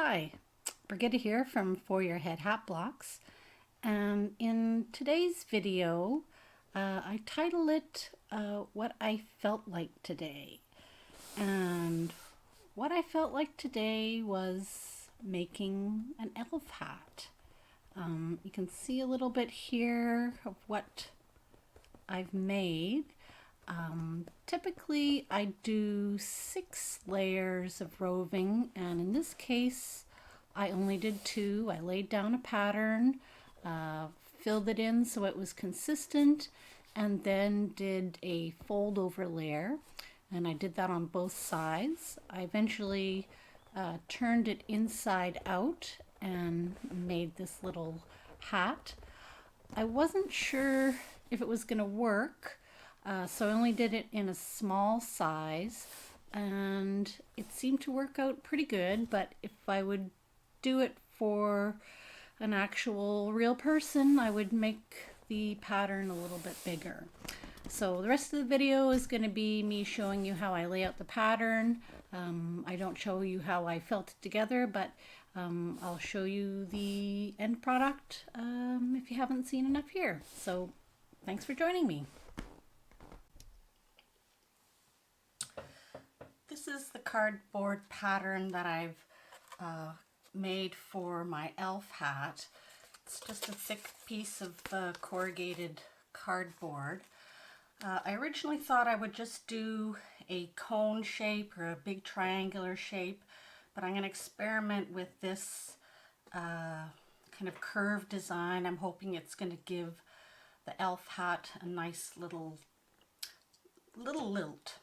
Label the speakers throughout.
Speaker 1: Hi, Brigitte here from For Your Head Hat Blocks, and in today's video I title it What I Felt Like Today. And what I felt like today was making an elf hat. You can see a little bit here of what I've made. Typically I do 6 layers of roving, and in this case I only did 2. I laid down a pattern, filled it in so it was consistent, and then did a fold over layer, and I did that on both sides. I eventually turned it inside out and made this little hat. I wasn't sure if it was going to work, so I only did it in a small size, and it seemed to work out pretty good. But if I would do it for an actual real person, I would make the pattern a little bit bigger. So the rest of the video is going to be me showing you how I lay out the pattern. I don't show you how I felt it together, but I'll show you the end product if you haven't seen enough here. So thanks for joining me. This is the cardboard pattern that I've made for my elf hat. It's just a thick piece of corrugated cardboard. I originally thought I would just do a cone shape or a big triangular shape, but I'm going to experiment with this kind of curved design. I'm hoping it's going to give the elf hat a nice little lilt.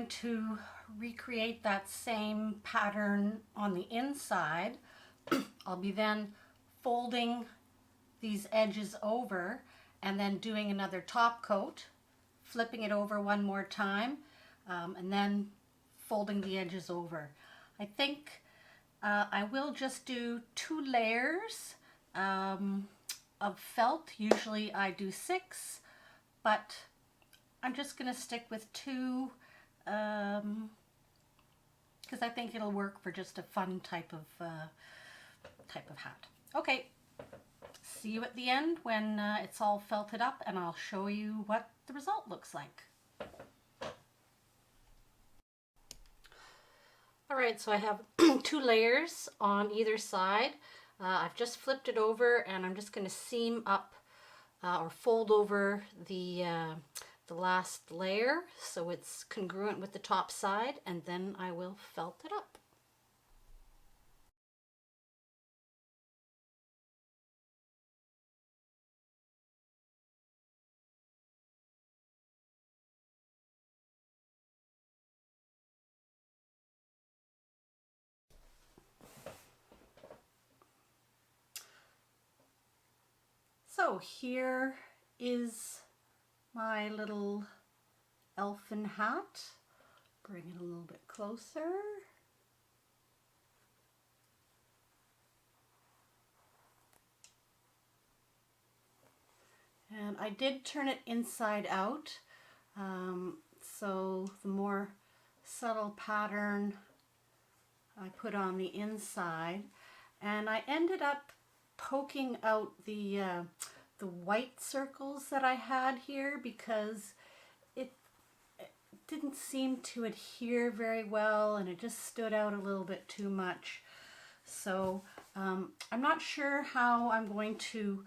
Speaker 1: going to recreate that same pattern on the inside. I'll be then folding these edges over and then doing another top coat, flipping it over one more time, and then folding the edges over. I think I will just do 2 layers of felt. Usually I do 6, but I'm just going to stick with 2 because I think it'll work for just a fun type of hat. Okay, see you at the end when it's all felted up, and I'll show you what the result looks like. All right, so I have 2 layers on either side. I've just flipped it over, and I'm just going to seam up or fold over the last layer so it's congruent with the top side, and then I will felt it up. So here is my little elfin hat. Bring it a little bit closer. And I did turn it inside out, so the more subtle pattern I put on the inside, and I ended up poking out the white circles that I had here because it didn't seem to adhere very well, and it just stood out a little bit too much. So I'm not sure how I'm going to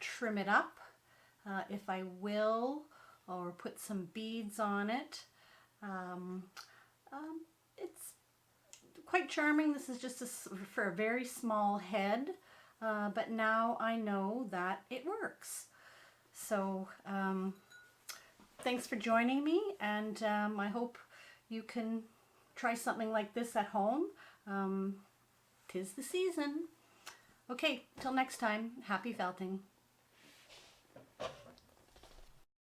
Speaker 1: trim it up, if I will, or put some beads on it. It's quite charming. This is just for a very small head, but now I know that it works. So thanks for joining me, and I hope you can try something like this at home. 'Tis the season. Okay, till next time, happy felting.